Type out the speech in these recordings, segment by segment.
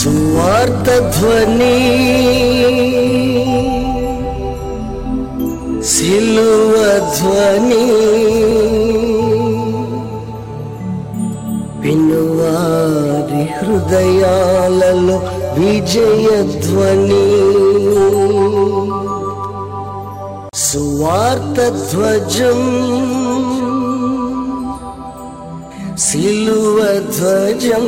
సువార్త ధ్వని, సిలువ ధ్వని, వినువారి హృదయాలలో విజయ ధ్వని. సువార్త ధ్వజం, సిలువ ధ్వజం,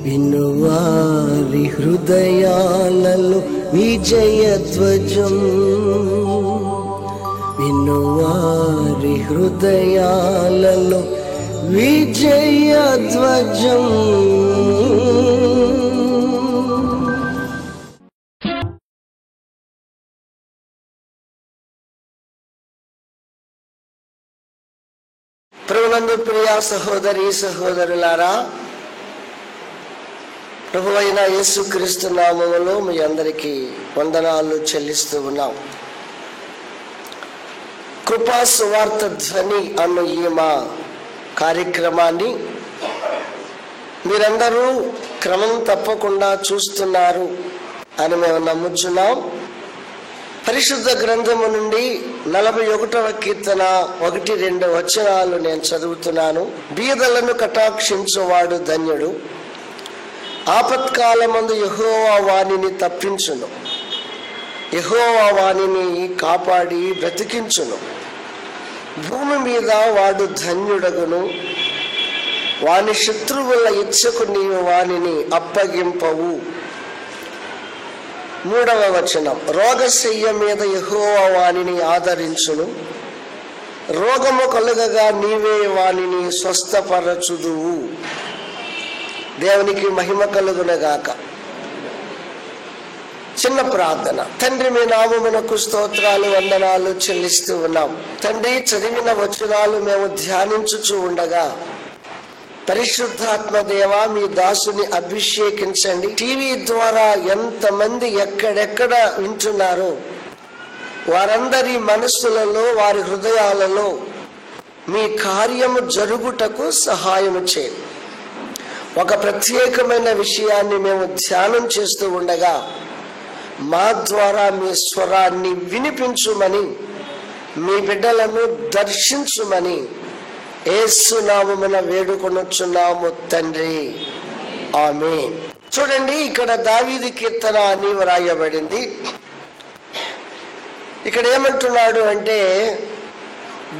వినువారి హృదయాలలో విజయ ధ్వజం, వినువారి హృదయాలలో విజయ ధ్వజం. ప్రభునందు ప్రియ సహోదరి సహోదరులారా, ప్రభువైన యేసుక్రీస్తు నామములో మీ అందరికీ వందనాలు చెల్లిస్తూ ఉన్నాం. కృపా సువార్త ధ్వని అన్న ఈ మా కార్యక్రమాన్ని మీరందరూ క్రమం తప్పకుండా చూస్తున్నారు అని మేము నమ్ముచున్నాం. పరిశుద్ధ గ్రంథము నుండి 41వ కీర్తన 1-2 వచనాలు నేను చదువుతున్నాను. బీదలను కటాక్షించువాడు ధన్యుడు, ఆపత్కాలమందు యెహోవా వానిని తప్పించును, యెహోవా వానిని కాపాడి బ్రతికించును. భూమి మీద వాడు ధన్యుడగును, వాని శత్రువుల ఇచ్చకు నీవు వానిని అప్పగింపవు. 3వ వచనం, రోగశయ్య మీద యెహోవా వానిని ఆదరించును, రోగము కలుగగా నీవే వానిని స్వస్థపరచుదువు. దేవునికి మహిమ కలుగునగాక. చిన్న ప్రార్థన. తండ్రి, మీ నామమునకు స్తోత్రాలు వందనాలు చెల్లిస్తూ ఉన్నాం. తండ్రి, చదివిన వచనాలు మేము ధ్యానించుచూ ఉండగా పరిశుద్ధాత్మ దేవా, మీ దాసుని అభిషేకించండి. టీవీ ద్వారా ఎంతమంది ఎక్కడెక్కడ వింటున్నారో వారందరి మనస్సులలో, వారి హృదయాలలో మీ కార్యము జరుగుటకు సహాయము చేయండి. ఒక ప్రత్యేకమైన విషయాన్ని మేము ధ్యానం చేస్తూ ఉండగా మా ద్వారా మీ స్వరాన్ని వినిపించుమని, మీ బిడ్డలను దర్శించుమని యేసు నామమున వేడుకొనుచున్నాము తండ్రి, ఆమేన్. చూడండి, ఇక్కడ దావీదు కీర్తన అని వ్రాయబడింది. ఇక్కడ ఏమంటున్నాడు అంటే,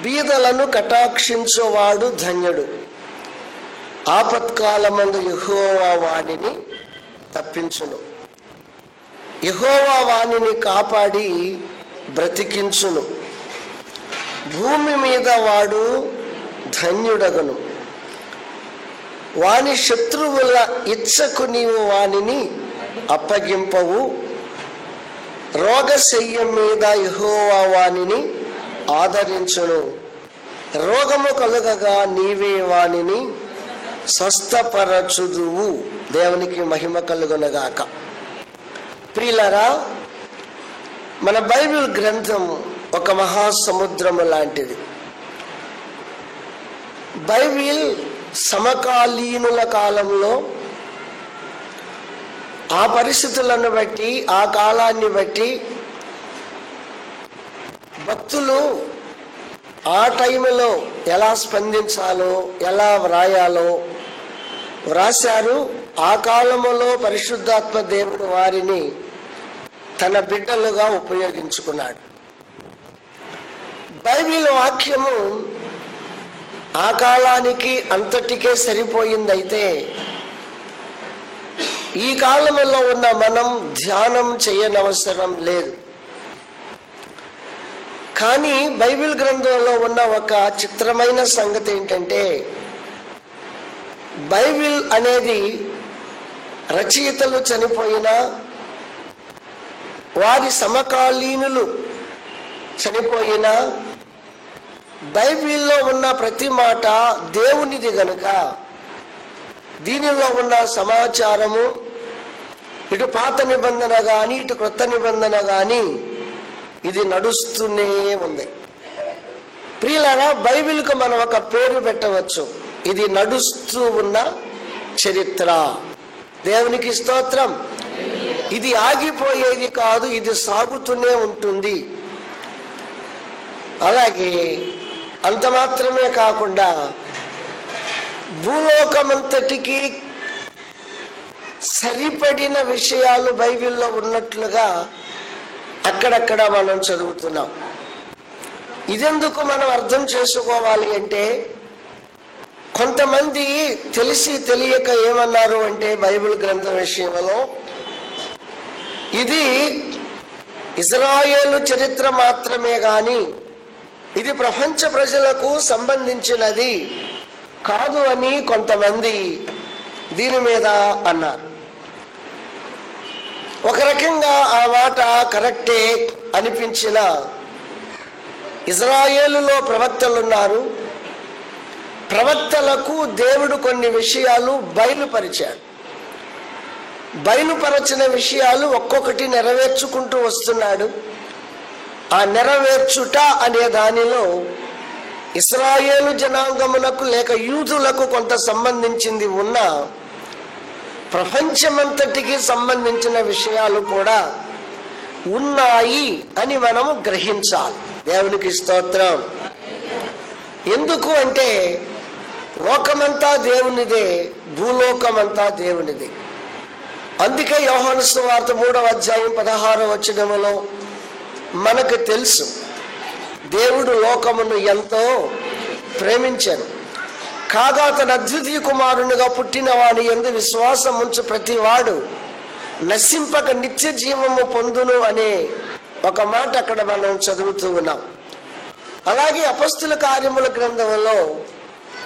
బీదలను కటాక్షించువాడు ధన్యుడు, ఆపత్కాలమందు యెహోవా వానిని తప్పించును, యెహోవా వానిని కాపాడి బ్రతికించును. భూమి మీద వాడు ధన్యుడగును, వాని శత్రువుల ఇచ్చకు నీవు వానిని అప్పగింపవు. రోగశయ్య మీద యెహోవా వానిని ఆదరించును, రోగము కలుగగా నీవే వానిని స్వస్థపరచుదువు. దేవునికి మహిమ కలుగునగాక. ప్రియులారా, మన బైబిల్ గ్రంథం ఒక మహాసముద్రము లాంటిది. బైబిల్ సమకాలీనుల కాలంలో ఆ పరిస్థితులను బట్టి, ఆ కాలాన్ని బట్టి భక్తులు ఆ టైంలో ఎలా స్పందించాలో, ఎలా వ్రాయాలో వ్రాశారు. ఆ కాలములో పరిశుద్ధాత్మ దేవుడు వారిని తన బిడ్డలుగా ఉపయోగించుకున్నాడు. బైబిల్ వాక్యము ఆ కాలానికి అంతటికే సరిపోయిందైతే ఈ కాలంలో ఉన్న మనం ధ్యానం చేయనవసరం లేదు. కానీ బైబిల్ గ్రంథంలో ఉన్న ఒక చిత్రమైన సంగతి ఏంటంటే, బైబిల్ అనేది రచయితలు చనిపోయినా, వారి సమకాలీనులు చనిపోయినా, బైబిల్లో ఉన్న ప్రతి మాట దేవునిది గనుక దీనిలో ఉన్న సమాచారము ఇటు పాత నిబంధన కానీ ఇటు క్రొత్త నిబంధన కానీ ఇది నడుస్తూనే ఉంది. ప్రియులారా, బైబిల్కు మనం ఒక పేరు పెట్టవచ్చు. ఇది నడుస్తూ ఉన్న చరిత్ర. దేవునికి స్తోత్రం. ఇది ఆగిపోయేది కాదు, ఇది సాగుతూనే ఉంటుంది. అలాగే అంత మాత్రమే కాకుండా భూలోకమంతటికి సరిపడిన విషయాలు బైబిల్లో ఉన్నట్లుగా అక్కడక్కడ మనం చదువుతున్నాం. ఇదెందుకు మనం అర్థం చేసుకోవాలి అంటే, కొంతమంది తెలిసి తెలియక ఏమన్నారు అంటే బైబిల్ గ్రంథం విషయంలో ఇది ఇజ్రాయేలు చరిత్ర మాత్రమే గాని ఇది ప్రపంచ ప్రజలకు సంబంధించినది కాదు అని కొంతమంది దీని మీద అన్నారు. ఒక రకంగా ఆ మాట కరెక్టే అనిపించిన, ఇజ్రాయేలులో ప్రవక్తలు ఉన్నారు. ప్రవక్తలకు దేవుడు కొన్ని విషయాలు బయలుపరిచాడు. బయలుపరచిన విషయాలు ఒక్కొక్కటి నెరవేర్చుకుంటూ వస్తున్నాడు. ఆ నెరవేర్చుట అనే దానిలో ఇశ్రాయేలు జనాంగమునకు లేక యూదులకు కొంత సంబంధించింది ఉన్న ప్రపంచమంతటికి సంబంధించిన విషయాలు కూడా ఉన్నాయి అని మనము గ్రహించాలి. దేవునికి స్తోత్రం. ఎందుకు అంటే లోకమంతా దేవునిదే, భూలోకమంతా దేవునిదే. అందుకే యోహాను సువార్త 3వ అధ్యాయం 16వ వచనములో మనకు తెలుసు, దేవుడు లోకమును ఎంతో ప్రేమించాను, కాగా తన అద్వితీయ కుమారునిగా పుట్టిన వాని యందు విశ్వాసం ఉంచు ప్రతి వాడు నశింపక నిత్య జీవము పొందును అనే ఒక మాట అక్కడ మనం చదువుతూ ఉన్నాం. అలాగే అపొస్తలుల కార్యముల గ్రంథంలో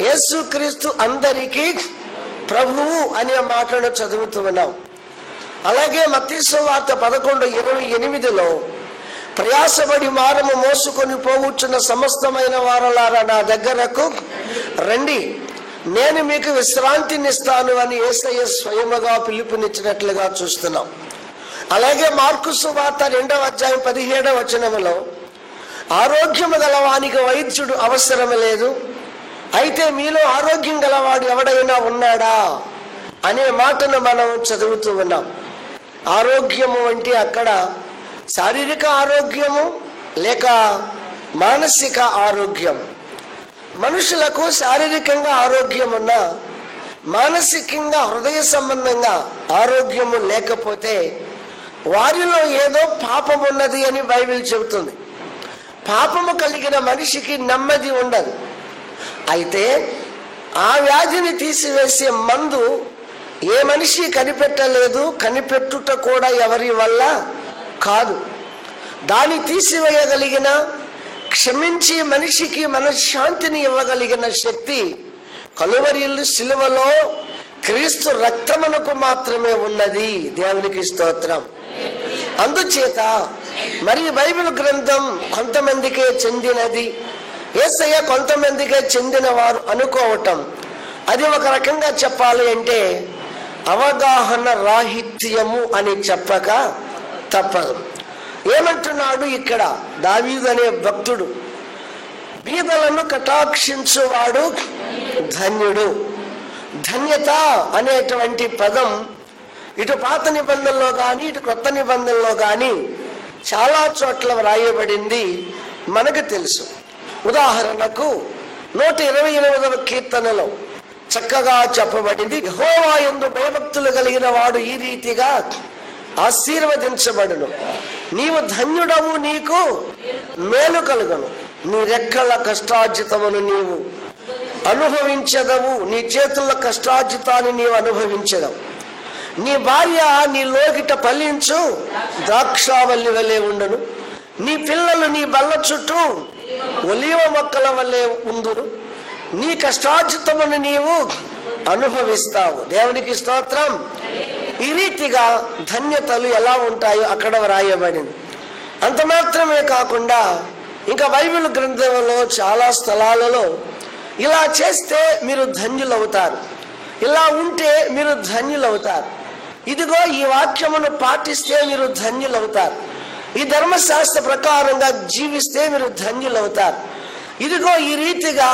యేసుక్రీస్తు అందరికీ ప్రభువు అనే మాటను చదువుతూ ఉన్నాం. అలాగే మత్తయి సువార్త 11:28లో ప్రయాసపడి భారము మోసుకొని పోవచ్చున్న సమస్తమైన వారలారా నా దగ్గరకు రండి, నేను మీకు విశ్రాంతినిస్తాను అని యేసయ్య స్వయముగా పిలుపునిచ్చినట్లుగా చూస్తున్నాం. అలాగే మార్కు సువార్త 2వ అధ్యాయం 17వ వచనములో ఆరోగ్యము గలవానికి వైద్యుడు అవసరం లేదు, అయితే మీలో ఆరోగ్యం గలవాడు ఎవడైనా ఉన్నాడా అనే మాటను మనం చదువుతూ ఉన్నాం. ఆరోగ్యము అంటే అక్కడ శారీరక ఆరోగ్యము లేక మానసిక ఆరోగ్యం. మనుషులకు శారీరకంగా ఆరోగ్యం ఉన్నా మానసికంగా హృదయ సంబంధంగా ఆరోగ్యము లేకపోతే వారిలో ఏదో పాపం ఉన్నది అని బైబిల్ చెబుతుంది. పాపము కలిగిన మనిషికి నెమ్మది ఉండదు. అయితే ఆ వ్యాధిని తీసివేసే మందు ఏ మనిషి కనిపెట్టలేదు, కనిపెట్టుట కూడా ఎవరి వల్ల కాదు. దాన్ని తీసివేయగలిగిన, క్షమించి మనిషికి మనశ్శాంతిని ఇవ్వగలిగిన శక్తి కలువరి శిలువలో క్రీస్తు రక్తమునకు మాత్రమే ఉన్నది. దేవునికి స్తోత్రం. అందుచేత మరి బైబిల్ గ్రంథం కొంతమందికే చెందినది, యేసయ్య కొంతమందికే చెందిన వారు అనుకోవటం, అది ఒక రకంగా చెప్పాలి అంటే అవగాహన రాహిత్యము అని చెప్పక తప్పదు. ఏమంటున్నాడు ఇక్కడ దావీదు అనే భక్తుడు, బీదలను కటాక్షించువాడు ధన్యుడు. ధన్యత అనేటువంటి పదం ఇటు పాత నిబంధనలో కానీ ఇటు కొత్త నిబంధనలో కానీ చాలా చోట్ల వ్రాయబడింది మనకు తెలుసు. ఉదాహరణకు 128వ కీర్తనలో చక్కగా చెప్పబడింది, యెహోవా యందు భయభక్తులు కలిగిన వాడు ఈ రీతిగా ఆశీర్వదించబడును. నీవు ధన్యుడవు, నీకు మేలు కలుగను, నీ రెక్కల కష్టార్జితమును నీవు అనుభవించదవు, నీ చేతుల కష్టార్జితాన్ని నీవు అనుభవించదవు. నీ భార్య నీ లోకిట ఫలించు ద్రాక్షావల్లి వలె ఉండును, నీ పిల్లలు నీ బల్ల చుట్టూ ఒలీవ మొక్కల వలె ఉందురు, నీ కష్టార్జితమును నీవు అనుభవిస్తావు. దేవునికి స్తోత్రం. ఈ రీతిగా ధన్యతలు ఎలా ఉంటాయో అక్కడ వ్రాయబడింది. అంత మాత్రమే కాకుండా ఇంకా బైబిల్ గ్రంథంలో చాలా స్థలాలలో ఇలా చేస్తే మీరు ధన్యులవుతారు, ఇలా ఉంటే మీరు ధన్యులవుతారు, ఇదిగో ఈ వాక్యమును పాటిస్తే మీరు ధన్యులవుతారు, ఈ ధర్మశాస్త్ర ప్రకారంగా జీవిస్తే మీరు ధన్యులవుతారు, ఇదిగో ఈ రీతిగా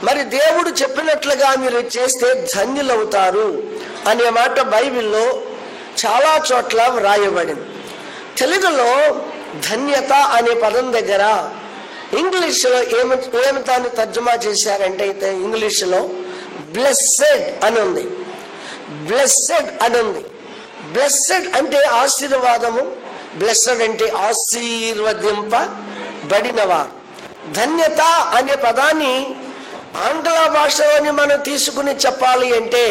మరి దేవుడు చెప్పినట్లుగా మీరు చేస్తే ధన్యులవుతారు అనే మాట బైబిల్లో చాలా చోట్ల వ్రాయబడింది. తెలుగులో ధన్యత అనే పదం దగ్గర ఇంగ్లీష్లో ఏమి దాన్ని తర్జుమా చేశారంటే, అయితే ఇంగ్లీష్లో బ్లెస్సెడ్ అని ఉంది. బ్లెస్సెడ్ అని ఉంది. బ్లెస్సెడ్ అంటే ఆశీర్వాదము, బ్లెస్సెడ్ అంటే ఆశీర్వదింపబడినవారు. ధన్యత అనే పదాన్ని ఆంగ్ల భాషలోని మనం తీసుకుని చెప్పాలి అంటే,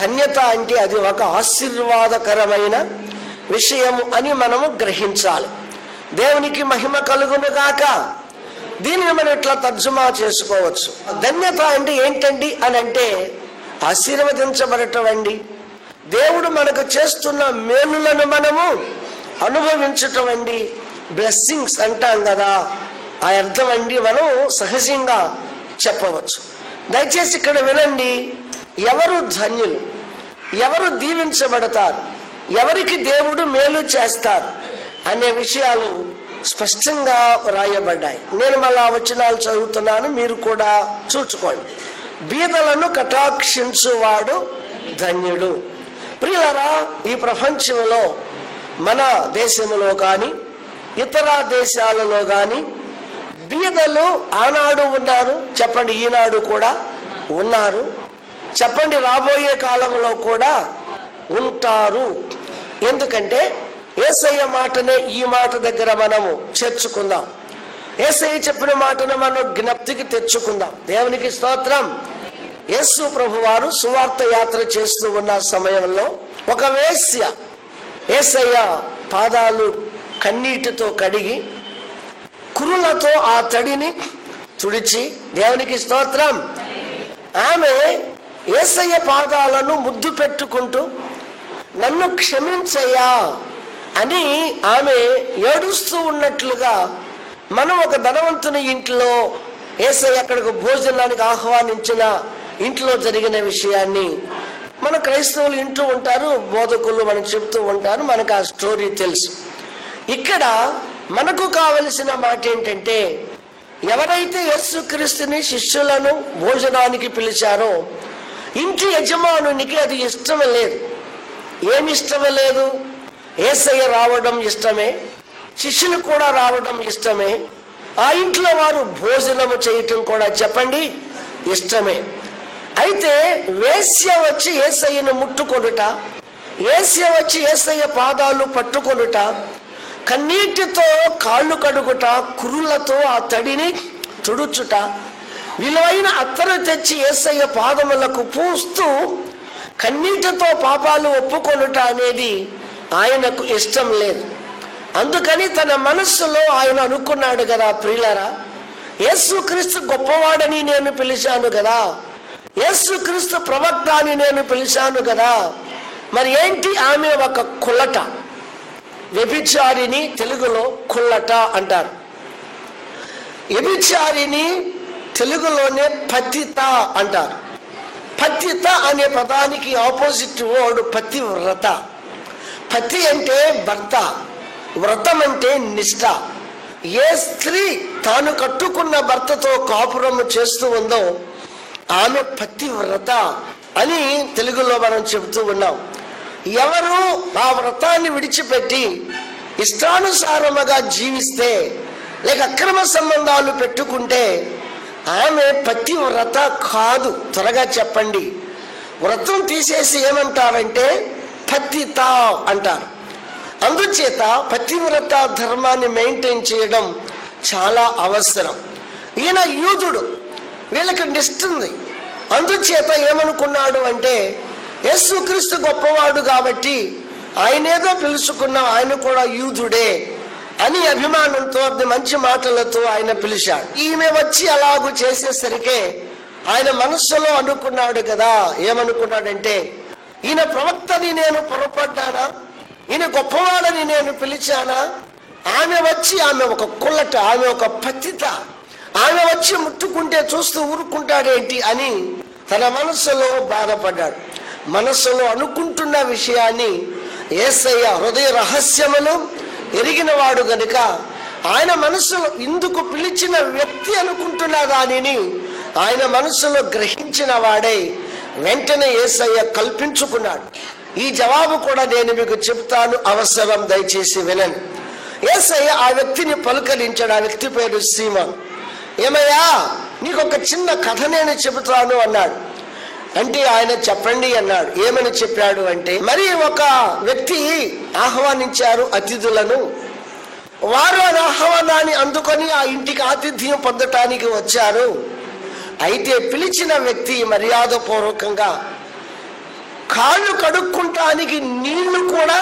ధన్యత అంటే అది ఒక ఆశీర్వాదకరమైన విషయము అని మనము గ్రహించాలి. దేవునికి మహిమ కలుగును గాక. దీనిని మనం ఇట్లా తర్జుమా చేసుకోవచ్చు. ధన్యత అంటే ఏంటండి అని అంటే, ఆశీర్వదించబడటం అండి. దేవుడు మనకు చేస్తున్న మేలులను మనము అనుభవించటం అండి. బ్లెస్సింగ్స్ అంటాం కదా, ఆ అర్థం అండి మనం సహజంగా చెప్పవచ్చు. దయచేసి ఇక్కడ వినండి. ఎవరు ధన్యులు, ఎవరు దీవించబడతారు, ఎవరికి దేవుడు మేలు చేస్తారు అనే విషయాలు స్పష్టంగా రాయబడ్డాయి. నేను మళ్ళా వచనాలు చదువుతున్నాను, మీరు కూడా చూసుకోండి. బీదలను కటాక్షించువాడు ధన్యుడు. ప్రియులారా, ఈ ప్రపంచంలో మన దేశంలో కానీ ఇతర దేశాలలో కానీ బీదలు ఆనాడు ఉన్నారు, చెప్పండి ఈనాడు కూడా ఉన్నారు, చెప్పండి రాబోయే కాలంలో కూడా ఉంటారు. ఎందుకంటే యేసయ్య మాటనే ఈ మాట దగ్గర మనము చేర్చుకుందాం. యేసయ్య చెప్పిన మాటను మనం జ్ఞప్తికి తెచ్చుకుందాం. దేవునికి స్తోత్రం. యేసు ప్రభు వారు సువార్త యాత్ర చేస్తూ ఉన్న సమయంలో ఒక వేశ్య యేసయ్య పాదాలు కన్నీటితో కడిగి కురులతో ఆ తడిని తుడిచి, దేవునికి స్తోత్రం, ఆమె యేసయ్య పాదాలను ముద్దు పెట్టుకుంటూ నన్ను క్షమించయ్యా అని ఆమె ఏడుస్తూ ఉన్నట్లుగా మనం ఒక ధనవంతుని ఇంట్లో యేసయ్య అక్కడికి భోజనానికి ఆహ్వానించిన ఇంట్లో జరిగిన విషయాన్ని మన క్రైస్తవులు వింటూ ఉంటారు, బోధకులు మనకు చెప్తూ ఉంటారు, మనకు ఆ స్టోరీ తెలుసు. ఇక్కడ మనకు కావలసిన మాట ఏంటంటే, ఎవరైతే యేసుక్రీస్తుని శిష్యులను భోజనానికి పిలిచారో ఇంటి యజమానునికి అది ఇష్టం లేదు. ఏమి ఇష్టం లేదు? యేసయ్య రావడం ఇష్టమే, శిష్యులు కూడా రావడం ఇష్టమే, ఆ ఇంట్లో వారు భోజనము చేయటం కూడా చెప్పండి ఇష్టమే. అయితే వేశ్య వచ్చి యేసయ్యను ముట్టుకొనుట, వేశ్య వచ్చి యేసయ్య పాదాలు పట్టుకొనుట, కన్నీటితో కాళ్ళు కడుగుట, కురులతో ఆ తడిని తుడుచుట, విలువైన అత్తరు తెచ్చి యేసయ్య పాదములకు పూస్తూ కన్నీటితో పాపాలు ఒప్పుకొనుట అనేది ఆయనకు ఇష్టం లేదు. అందుకని తన మనస్సులో ఆయన అనుకున్నాడు కదా, ప్రియులారా, యేసుక్రీస్తు గొప్పవాడని నేను పిలిచాను కదా, యేసుక్రీస్తు ప్రవక్త అని నేను పిలిచాను కదా, మరి ఏంటి ఆమె ఒక కుల్లట, వ్యభిచారిని తెలుగులో కుల్లట అంటారు. వ్యభిచారిని తెలుగులోనే పతిత అంటారు. పతిత అనే పదానికి ఆపోజిట్ వర్డ్ పతివ్రత. పతి అంటే భర్త, వ్రతం అంటే నిష్ఠ. ఏ స్త్రీ తాను కట్టుకున్న భర్తతో కాపురము చేస్తూ ఉందో ఆమె పతివ్రత అని తెలుగులో మనం చెబుతూ ఉన్నాం. ఎవరు ఆ వ్రతాన్ని విడిచిపెట్టి ఇష్టానుసారముగా జీవిస్తే, లేక అక్రమ సంబంధాలు పెట్టుకుంటే ఆమె పతివ్రత కాదు. త్వరగా చెప్పండి. వ్రతం తీసేసి ఏమంటారంటే పతిత అంటారు. అందుచేత పతివ్రత ధర్మాన్ని మెయింటైన్ చేయడం చాలా అవసరం. ఈయన యూదుడు, వీళ్ళకి నిష్ఠ ఉంది. అందుచేత ఏమనుకున్నాడు అంటే, యేసుక్రీస్తు గొప్పవాడు కాబట్టి ఆయనేదో పిలుచుకున్నా, ఆయన కూడా యూదుడే అని అభిమానంతో మంచి మాటలతో ఆయన పిలిచాడు. ఈమె వచ్చి అలాగూ చేసేసరికి ఆయన మనస్సులో అనుకున్నాడు కదా, ఏమనుకున్నాడంటే, ఈయన ప్రవక్తని నేను పొరపడ్డానా, ఈయన గొప్పవాడని నేను పిలిచానా, ఆమె వచ్చి ఆమె ఒక కుల్లట, ఆమె ఒక పతిత, ఆమె వచ్చి ముట్టుకుంటే చూస్తూ ఊరుకుంటాడేంటి అని తన మనస్సులో బాధపడ్డాడు. మనస్సులో అనుకుంటున్న విషయాన్ని యేసయ్య హృదయ రహస్యములు ఎరిగిన వాడు గనుక ఆయన మనస్సులో ఇందుకు పిలిచిన వ్యక్తి అనుకుంటున్న దానిని ఆయన మనసులో గ్రహించిన వాడే వెంటనే యేసయ్య కల్పించుకున్నాడు. ఈ జవాబు కూడా నేను మీకు చెప్తాను, అవసరం, దయచేసి వినండి. యేసయ్య ఆ వ్యక్తిని పలుకరించాడు. ఆ వ్యక్తి పేరు సీమోను. ఏమయ్యా, నీకు ఒక చిన్న కథ నేను చెబుతాను అన్నాడు. అంటే ఆయన చెప్పండి అన్నాడు. ఏమని చెప్పాడు అంటే, మరి ఒక వ్యక్తి ఆహ్వానించారు అతిథులను. వారు ఆ ఆహ్వానాన్ని అందుకొని ఆ ఇంటికి ఆతిథ్యం పొందటానికి వచ్చారు. అయితే పిలిచిన వ్యక్తి మర్యాదపూర్వకంగా కాళ్ళు కడుక్కుంటానికి నీళ్లు కూడా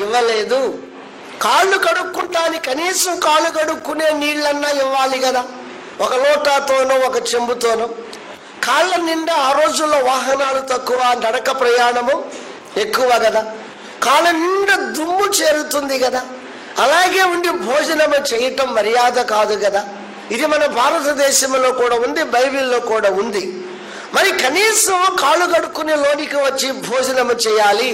ఇవ్వలేదు. కాళ్ళు కడుక్కుంటానికి కనీసం కాళ్ళు కడుక్కునే నీళ్ళన్నా ఇవ్వాలి కదా, ఒక లోటాతోనో ఒక చెంబుతోనో. కాళ్ళ నిండా ఆ రోజుల్లో వాహనాలు తక్కువ, నడక ప్రయాణము ఎక్కువ కదా, కాళ్ళ నిండా దుమ్ము చేరుతుంది కదా. అలాగే ఉండి భోజనం చేయటం మర్యాద కాదు కదా. ఇది మన భారతదేశంలో కూడా ఉంది, బైబిల్లో కూడా ఉంది. మరి కనీసం కాళ్ళు కడుక్కునే లోనికి వచ్చి భోజనం చేయాలి,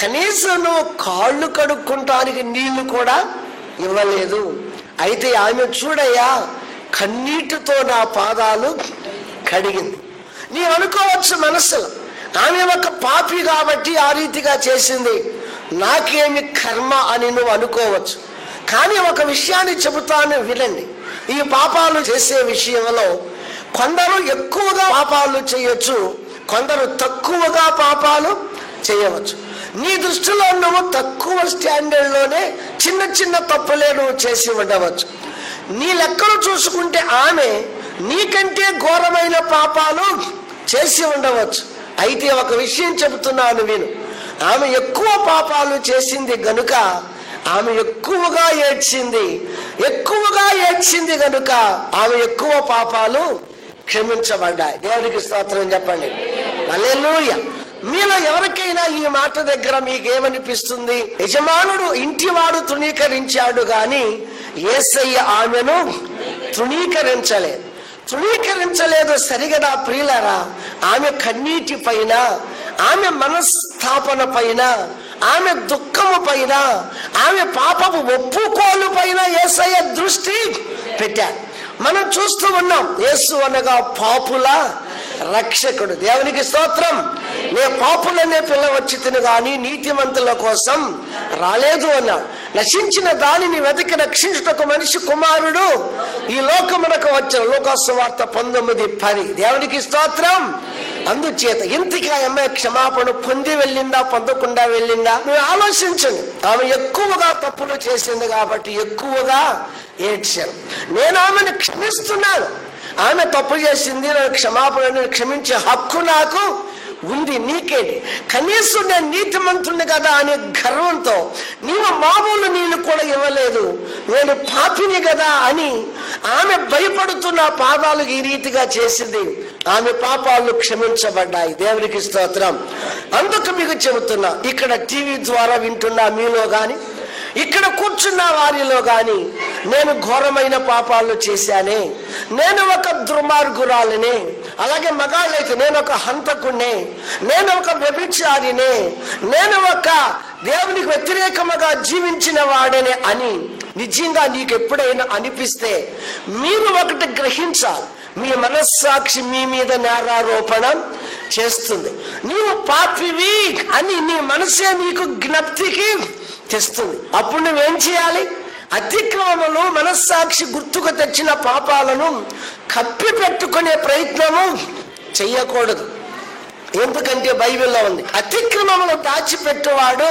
కనీసం నువ్వు కాళ్ళు కడుక్కుంటానికి నీళ్లు కూడా ఇవ్వలేదు. అయితే ఆమె చూడయ్యా, కన్నీటితో నా పాదాలు కడిగింది. నీ అనుకోవచ్చు మనసులో, ఆమె ఒక పాపి కాబట్టి ఆ రీతిగా చేసింది, నాకేమి కర్మ అని నువ్వు అనుకోవచ్చు. కానీ ఒక విషయాన్ని చెబుతాను, వినండి. ఈ పాపాలు చేసే విషయంలో కొందరు ఎక్కువగా పాపాలు చేయొచ్చు, కొందరు తక్కువగా పాపాలు చేయవచ్చు. నీ దృష్టిలో నువ్వు తక్కువ స్టాండర్డ్లోనే చిన్న చిన్న తప్పులే నువ్వు చేసి ఉండవచ్చు. నీ లెక్కలు చూసుకుంటే ఆమె నీకంటే ఘోరమైన పాపాలు చేసి ఉండవచ్చు. అయితే ఒక విషయం చెబుతున్నాను విను. ఆమె ఎక్కువ పాపాలు చేసింది గనుక ఆమె ఎక్కువగా ఏడ్చింది గనుక ఆమె ఎక్కువ పాపాలు క్షమించబడ్డాయి. దేవునికి స్తోత్రం చెప్పండి. హల్లెలూయా. మీలో ఎవరికైనా ఈ మాట దగ్గర మీకేమనిపిస్తుంది? యజమానుడు ఇంటివాడు తృణీకరించాడు గాని యేసయ్య ఆమెను తృణీకరించలేదు సరిగదా ప్రియులారా. ఆమె కన్నీటి పైన, ఆమె మనస్తాపన పైన, ఆమె దుఃఖము పైన, ఆమె పాపపు ఒప్పుకోలు పైన యేసయ్య దృష్టి పెట్టాడు. మనం చూస్తూ ఉన్నాం, యేసు అనగా పాపుల రక్షకుడు. దేవునికి స్తోత్రం. నే పాపులనే పిలవచ్చితిని గాని నీతిమంతుల కోసం రాలేదు అన్నాడు. నశించిన దానిని వెతికి రక్షించుటకు మనిషి కుమారుడు ఈ లోకమునకు వచ్చాడు. లోకసువార్త 19:10. దేవునికి స్తోత్రం. అందుచేత ఇంతకీ ఆ అమ్మాయి క్షమాపణ పొంది వెళ్ళిందా, పొందకుండా వెళ్ళిందా? నువ్వు ఆలోచించండి. ఆమె ఎక్కువగా తప్పులు చేసింది కాబట్టి ఎక్కువగా ఏడ్చాను. నేను ఆమెను క్షమిస్తున్నాను. ఆమె తప్పు చేసింది, నేను క్షమాపణ క్షమించే హక్కు నాకు ఉంది. నీకేంటి? కనీసం నేను నీతిమంతుణ్ణి కదా అనే గర్వంతో నీవు మామూలు నీళ్ళు కూడా ఇవ్వలేదు, నేను పాపిని కదా అని ఆమె భయపడుతున్న పాదాలు ఈ రీతిగా చేసింది. ఆమె పాపాలు క్షమించబడ్డాయి. దేవునికి స్తోత్రం. అందుకు మీకు చెబుతున్నా, ఇక్కడ టీవీ ద్వారా వింటున్నా మీలో గాని, ఇక్కడ కూర్చున్న వారిలో గాని, నేను ఘోరమైన పాపాలు చేశానే, నేను ఒక దుర్మార్గురాలినే, అలాగే మగాళ్ళైతే నేను ఒక హంతకుణ్ణే, నేను ఒక వ్యభిచారినే, నేను ఒక దేవునికి వ్యతిరేకముగా జీవించిన వాడనే అని నిజంగా నీకు ఎప్పుడైనా అనిపిస్తే మీరు ఒకటి గ్రహించాలి, మీ మనస్సాక్షి మీ మీద నేరారోపణ చేస్తుంది. నీవు పాపివి అని నీ మనసే నీకు జ్ఞప్తికి తెస్తుంది. అప్పుడు నువ్వేం చేయాలి? అతిక్రమములు, మనస్సాక్షి గుర్తుకు తెచ్చిన పాపాలను కప్పి పెట్టుకునే ప్రయత్నము చెయ్యకూడదు. ఎందుకంటే బైబిల్లో ఉంది, అతిక్రమములు దాచిపెట్టువాడు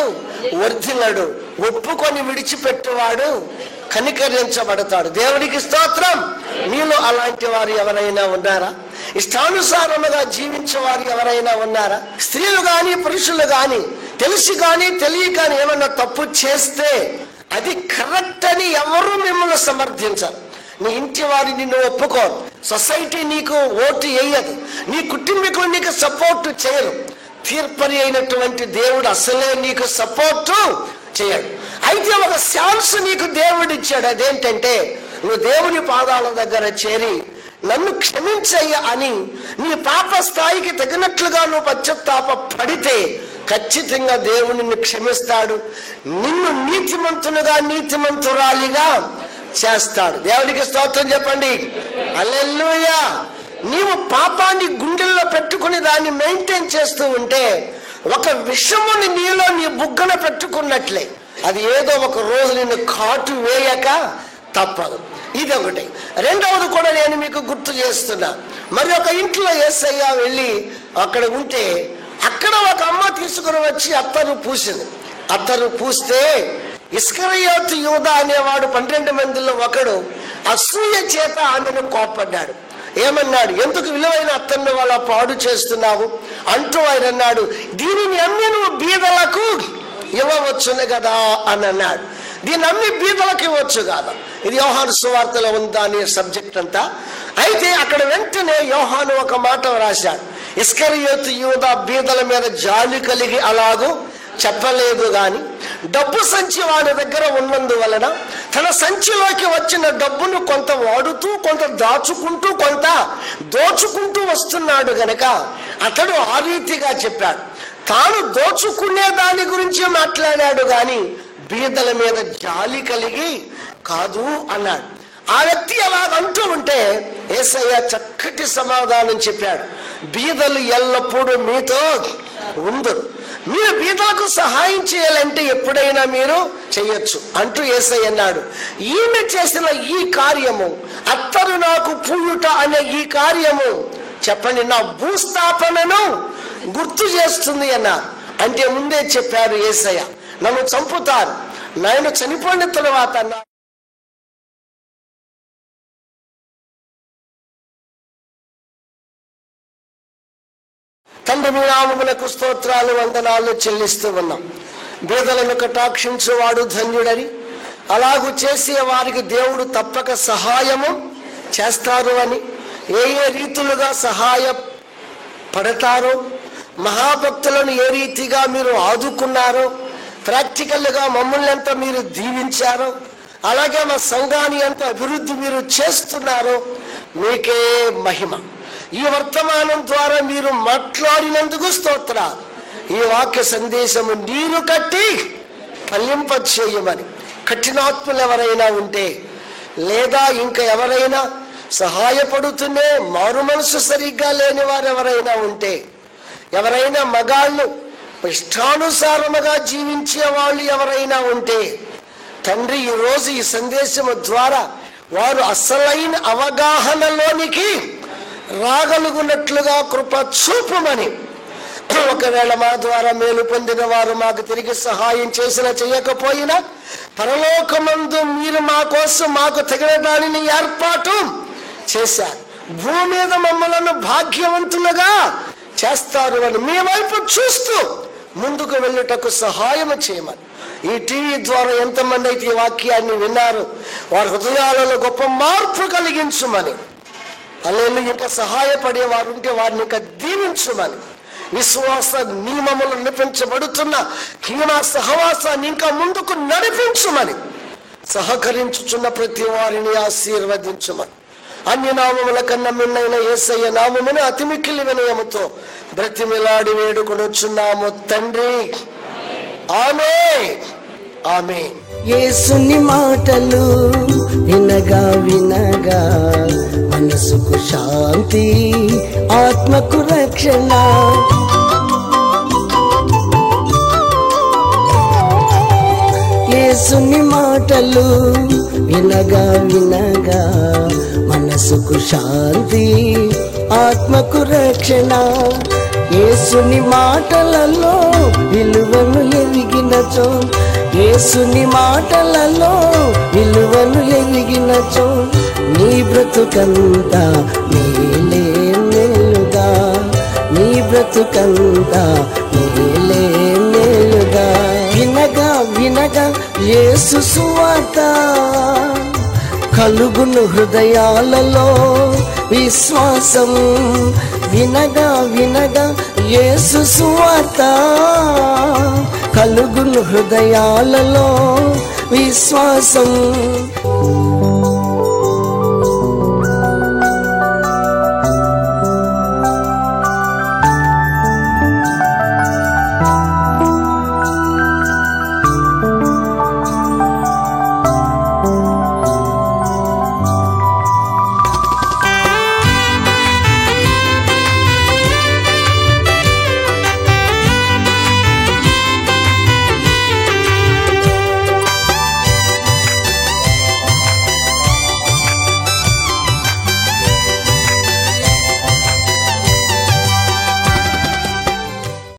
వర్ధిల్లడు, ఒప్పుకొని విడిచిపెట్టువాడు కనికరించబడతాడు. దేవునికి స్తోత్రం. మీలో అలాంటి వారు ఎవరైనా ఉన్నారా? ఇష్టానుసారముగా జీవించే వారు ఎవరైనా ఉన్నారా? స్త్రీలు గాని పురుషులు గాని తెలిసి కానీ తెలియక కానీ ఏమన్నా తప్పు చేస్తే అది కరెక్ట్ అని ఎవరు మిమ్మల్ని సమర్థించరు. నీ ఇంటి వారిని నిన్ను ఒప్పుకోరు, సొసైటీ నీకు ఓటు వేయదు, నీ కుటుంబీకులు నీకు సపోర్టు చేయరు, తీర్పరి అయినటువంటి దేవుడు అసలే నీకు సపోర్టు చేయడు. అయితే ఒక ఛాన్స్ నీకు దేవుడు ఇచ్చాడు. అదేంటంటే నువ్వు దేవుని పాదాల దగ్గర చేరి నన్ను క్షమించయ్యా అని నీ పాప స్థాయికి తగినట్లుగా నువ్వు పశ్చాత్తాప పడితే ఖచ్చితంగా దేవుడు నిన్ను క్షమిస్తాడు, నిన్ను నీతిమంతునిగా నీతిమంతురాలిగా చేస్తాడు. దేవునికి స్తోత్రం చెప్పండి. హల్లెలూయా. నీవు పాపాన్ని గుండెల్లో పెట్టుకుని దాన్ని మెయింటైన్ చేస్తూ ఉంటే ఒక విషముని నీలో నీ బుగ్గన పెట్టుకున్నట్లే. అది ఏదో ఒక రోజు నిన్ను కాటు వేయక తప్పదు. ఇది ఒకటి. రెండవది కూడా నేను మీకు గుర్తు చేస్తున్నా. మరి ఒక ఇంట్లో యేసయ్య వెళ్ళి అక్కడ ఉంటే అక్కడ ఒక అమ్మ తీసుకుని వచ్చి అత్తరు పూసింది. అత్తరు పూస్తే ఇస్కరియోతు యూదా అనేవాడు 12 మందిలో ఒకడు అసూయ చేత ఆమెను కోప్పడ్డాడు. ఏమన్నాడు? ఎందుకు విలువైన అత్తర్ని వాళ్ళ పాడు చేస్తున్నావు అంటూ ఆయన అన్నాడు, దీనిని అమ్మి నువ్వు బీదలకు ఇవ్వవచ్చును కదా అని అన్నాడు. దీన్ని అమ్మి బీదలకు ఇవ్వచ్చు కాదా? ఇది యోహాను సువార్తలో ఉందా అనే సబ్జెక్ట్ అంతా. అయితే అక్కడ వెంటనే యోహాను ఒక మాట రాశాడు, ఇస్కరియోతు యూదా బీదల మీద జాలి కలిగి అలాగూ చెప్పలేదు గాని డబ్బు సంచి వాడి దగ్గర ఉన్నందువలన తన సంచిలోకి వచ్చిన డబ్బును కొంత వాడుతూ కొంత దాచుకుంటూ కొంత దోచుకుంటూ వస్తున్నాడు గనక అతడు ఆ రీతిగా చెప్పాడు. తాను దోచుకునే దాని గురించి మాట్లాడాడు గాని బీదల మీద జాలి కలిగి కాదు అన్నాడు. ఆ వ్యక్తి అలాగంటూ ఉంటే యేసయ్య చక్కటి సమాధానం చెప్పాడు, బీదలు ఎల్లప్పుడూ మీతో ఉందరు, మీరు బీదలకు సహాయం చేయాలంటే ఎప్పుడైనా మీరు చేయొచ్చు అంటూ యేసయ్య అన్నాడు. ఈమె చేసిన ఈ కార్యము, అత్తరు నాకు పూయుట అనే ఈ కార్యము చెప్పండి నా భూస్థాపనను గుర్తు చేస్తుంది అన్నారు. అంటే ముందే చెప్పారు యేసయ్య, నన్ను చంపుతారు, నేను చనిపోయిన తర్వాత తండ్రి మీ నామమునకు స్తోత్రాలు వందనాలు చెల్లిస్తూ ఉన్నాం. బీదలను కటాక్షించువాడు ధన్యుడని, అలాగూ చేసే వారికి దేవుడు తప్పక సహాయము చేస్తారు అని, ఏ ఏ రీతులుగా సహాయపడతారో, మహాభక్తులను ఏ రీతిగా మీరు ఆదుకున్నారో, ప్రాక్టికల్గా మమ్మల్ని ఎంత మీరు దీవించారో, అలాగే మా సంఘాన్ని ఎంత అభివృద్ధి మీరు చేస్తున్నారో మీకే మహిమ. ఈ వర్తమానం ద్వారా మీరు మాట్లాడినందుకు స్తోత్రాలు. ఈ వాక్య సందేశము నీరు కట్టి ఫలింప చేయమని, కఠినాత్ములు ఎవరైనా ఉంటే లేదా ఇంకా ఎవరైనా సహాయపడుతూనే మారు మనసు సరిగ్గా లేని వారు ఎవరైనా ఉంటే, ఎవరైనా మగాళ్ళు ఇష్టానుసారముగా జీవించే వాళ్ళు ఎవరైనా ఉంటే తండ్రి ఈరోజు ఈ సందేశము ద్వారా వారు అసలైన అవగాహనలోనికి రాగలుగున్నట్లుగా కృప చూపమని, ఒకవేళ మా ద్వారా మేలు పొందిన వారు మాకు తిరిగి సహాయం చేసినా చేయకపోయినా పరలోకమందు మీరు మా కోసం మాకు తగిన దానిని ఏర్పాటు చేశారు, భూమి మీద మమ్మలను భాగ్యవంతులుగా చేస్తారు అని మీ వైపు చూస్తూ ముందుకు వెళ్ళుటకు సహాయం చేయమని, ఈ టీవీ ద్వారా ఎంతమంది అయితే ఈ వాక్యాన్ని విన్నారు వారి హృదయాలలో గొప్ప మార్పు కలిగించుమని, అల్లేలు ఇంకా సహాయపడే వారు ఉంటే వారిని ఇంకా దీవించుమని, విశ్వాస నియమములు నడిపించబడుతున్న హీన సహవాసాన్ని ఇంకా ముందుకు నడిపించుమని, సహకరించుచున్న ప్రతి వారిని ఆశీర్వదించుమని, అన్య నామముల కన్నా మిన్నైన యేసయ్య నామమును అతి మిక్కిలి వినయముతో బ్రతిమిలాడి వేడుకొనుచున్నాము తండ్రి. ఆమేన్ ఆమేన్. యేసుని మాటలు వినగా వినగా మనసుకు శాంతి, ఆత్మకు రక్షణ. యేసుని మాటలు వినగా వినగా మనసుకు శాంతి, ఆత్మకు రక్షణ. యేసుని మాటలలో విలువను ఎరిగినచో, యేసుని మాటలలో విలువను ఎరిగినచో నీ బ్రతుకంతా మేలే మేలుగా, నీ బ్రతుకంతా మేలే మేలుగా. వినగా వినగా యేసు సువార్త కలుగును హృదయాలలో విశ్వాసం. వినగా వినగా యేసు సువార్త కలుగును హృదయాలలో విశ్వాసం.